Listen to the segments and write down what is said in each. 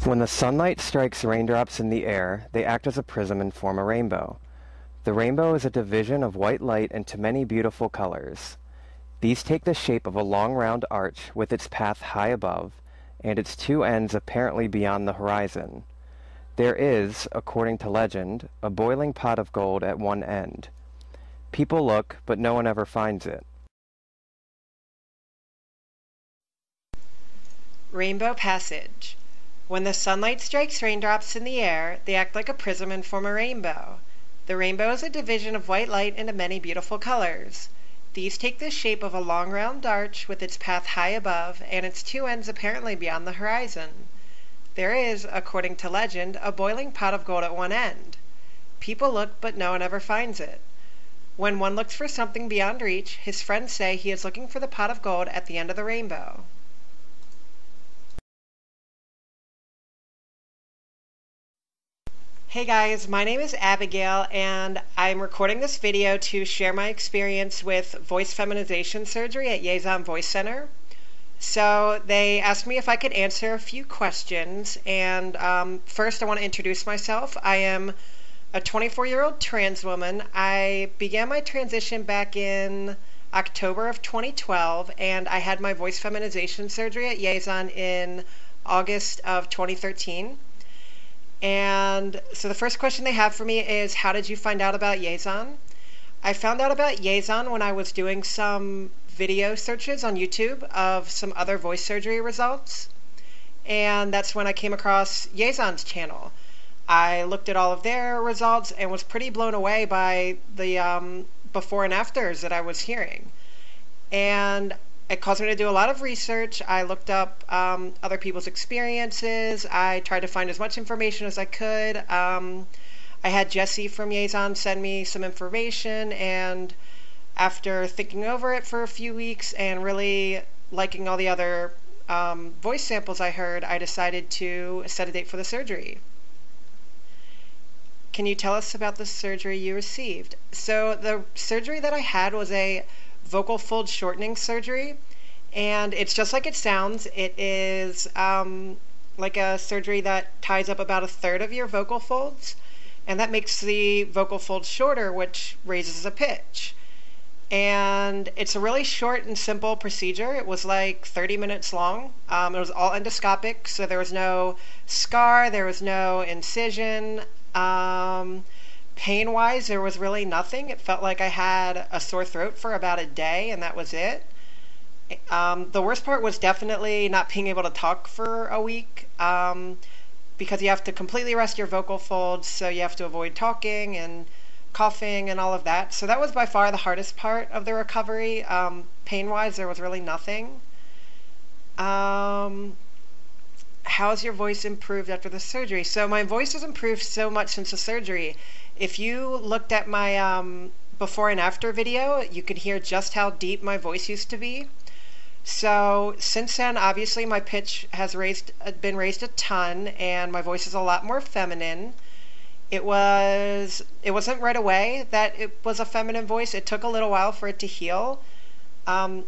When the sunlight strikes raindrops in the air, they act as a prism and form a rainbow. The rainbow is a division of white light into many beautiful colors. These take the shape of a long round arch with its path high above, and its two ends apparently beyond the horizon. There is, according to legend, a boiling pot of gold at one end. People look, but no one ever finds it. Rainbow passage. When the sunlight strikes raindrops in the air, they act like a prism and form a rainbow. The rainbow is a division of white light into many beautiful colors. These take the shape of a long round arch with its path high above and its two ends apparently beyond the horizon. There is, according to legend, a boiling pot of gold at one end. People look, but no one ever finds it. When one looks for something beyond reach, his friends say he is looking for the pot of gold at the end of the rainbow. Hey guys, my name is Abigail and I'm recording this video to share my experience with voice feminization surgery at Yeson Voice Center. So they asked me if I could answer a few questions, and first I want to introduce myself. I am a 24-year-old trans woman. I began my transition back in October of 2012 and I had my voice feminization surgery at Yeson in August of 2013. And so the first question they have for me is, how did you find out about Yeson? I found out about Yeson when I was doing some video searches on YouTube of some other voice surgery results. And that's when I came across Yeson's channel. I looked at all of their results and was pretty blown away by the before and afters that I was hearing. And it caused me to do a lot of research. I looked up other people's experiences. I tried to find as much information as I could. I had Jesse from Yeson send me some information, and after thinking over it for a few weeks and really liking all the other voice samples I heard, I decided to set a date for the surgery. Can you tell us about the surgery you received? So the surgery that I had was a vocal fold shortening surgery, and it's just like it sounds. It is like a surgery that ties up about a third of your vocal folds, and that makes the vocal folds shorter, which raises the pitch. And it's a really short and simple procedure. It was like 30 minutes long. It was all endoscopic, so there was no scar, there was no incision. Pain-wise, there was really nothing. It felt like I had a sore throat for about a day, and that was it. The worst part was definitely not being able to talk for a week, because you have to completely rest your vocal folds, so you have to avoid talking and coughing and all of that. So that was by far the hardest part of the recovery. Pain-wise, there was really nothing. How's your voice improved after the surgery? So my voice has improved so much since the surgery. If you looked at my before and after video, you could hear just how deep my voice used to be. So since then, obviously my pitch has been raised a ton, and my voice is a lot more feminine. It wasn't right away that it was a feminine voice. It took a little while for it to heal. I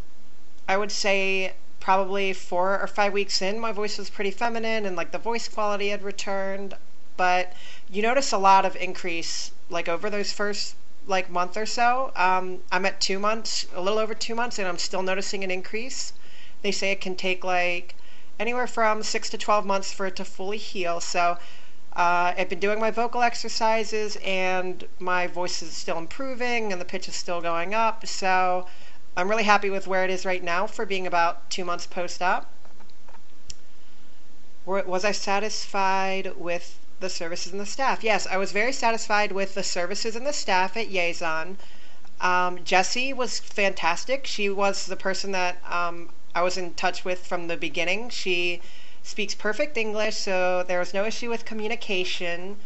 would say probably 4 or 5 weeks in, my voice was pretty feminine, and like the voice quality had returned. But you notice a lot of increase like over those first like month or so. I'm at 2 months, a little over 2 months, and I'm still noticing an increase. They say it can take like anywhere from 6 to 12 months for it to fully heal. So I've been doing my vocal exercises, and my voice is still improving, and the pitch is still going up. So I'm really happy with where it is right now for being about 2 months post-op. Was I satisfied with the services and the staff? Yes, I was very satisfied with the services and the staff at Yeson. Jessie was fantastic. She was the person that I was in touch with from the beginning. She speaks perfect English, so there was no issue with communication,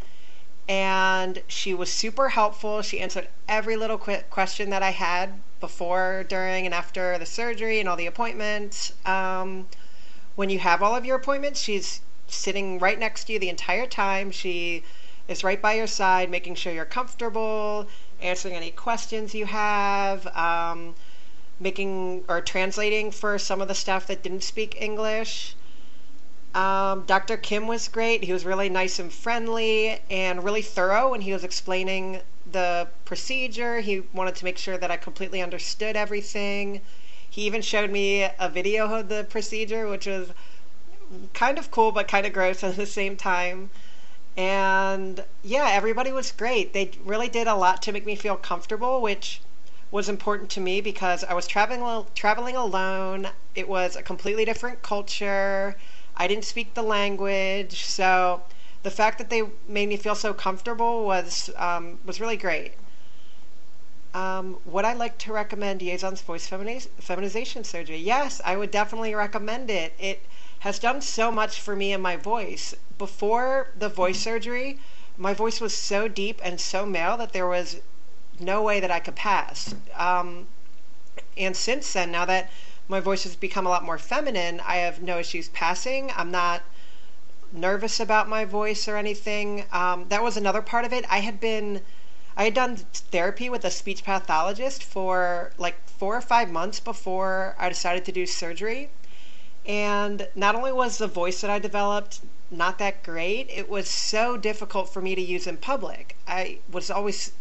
and she was super helpful. She answered every little question that I had before, during, and after the surgery and all the appointments. When you have all of your appointments, she's sitting right next to you the entire time. She is right by your side, making sure you're comfortable, answering any questions you have, making or translating for some of the staff that didn't speak English. Dr. Kim was great. He was really nice and friendly and really thorough when he was explaining the procedure. He wanted to make sure that I completely understood everything. He even showed me a video of the procedure, which was kind of cool but kind of gross at the same time. And yeah, everybody was great. They really did a lot to make me feel comfortable, which was important to me because I was traveling alone. It was a completely different culture. I didn't speak the language, so the fact that they made me feel so comfortable was really great. Would I like to recommend Yeson's voice feminization surgery? Yes, I would definitely recommend it. It has done so much for me and my voice. Before the voice surgery, my voice was so deep and so male that there was no way that I could pass. And since then, now that my voice has become a lot more feminine, I have no issues passing. I'm not nervous about my voice or anything. That was another part of it. I had done therapy with a speech pathologist for like 4 or 5 months before I decided to do surgery. And not only was the voice that I developed not that great, it was so difficult for me to use in public. I was always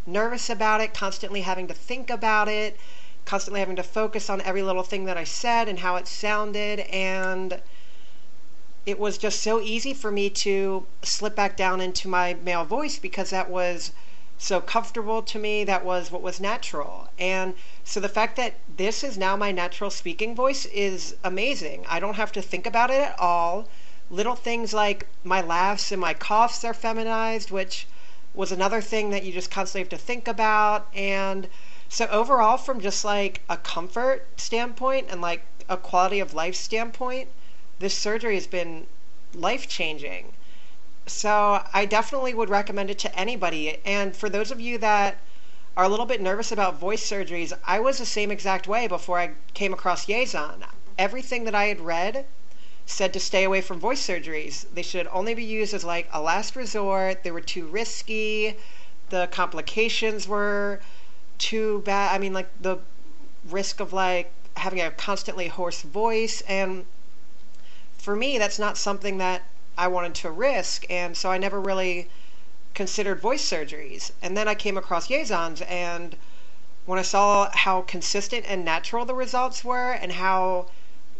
nervous about it, constantly having to think about it, constantly having to focus on every little thing that I said and how it sounded, and it was just so easy for me to slip back down into my male voice because that was so comfortable to me. That was what was natural. And so the fact that this is now my natural speaking voice is amazing. I don't have to think about it at all. Little things like my laughs and my coughs are feminized, which was another thing that you just constantly have to think about. And so overall, from just like a comfort standpoint and like a quality of life standpoint, this surgery has been life-changing. So I definitely would recommend it to anybody. And for those of you that are a little bit nervous about voice surgeries, I was the same exact way before I came across Yeson. Everything that I had read said to stay away from voice surgeries. They should only be used as like a last resort. They were too risky. The complications were too bad. I mean, like the risk of like having a constantly hoarse voice. And for me, that's not something that I wanted to risk. And so I never really considered voice surgeries. And then I came across Yeson's, and when I saw how consistent and natural the results were and how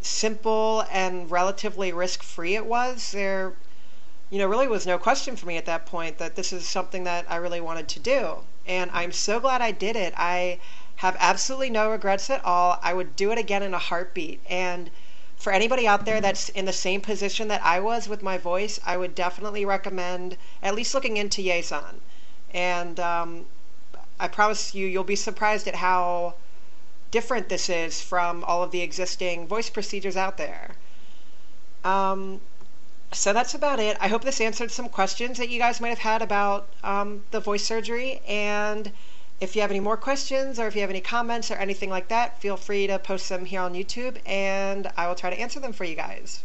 simple and relatively risk-free it was, there really was no question for me at that point that this is something that I really wanted to do. And I'm so glad I did it. I have absolutely no regrets at all. I would do it again in a heartbeat. And for anybody out there that's in the same position that I was with my voice, I would definitely recommend at least looking into Yeson. And I promise you'll be surprised at how different this is from all of the existing voice procedures out there. So that's about it. I hope this answered some questions that you guys might have had about the voice surgery. And if you have any more questions or if you have any comments or anything like that, feel free to post them here on YouTube and I will try to answer them for you guys.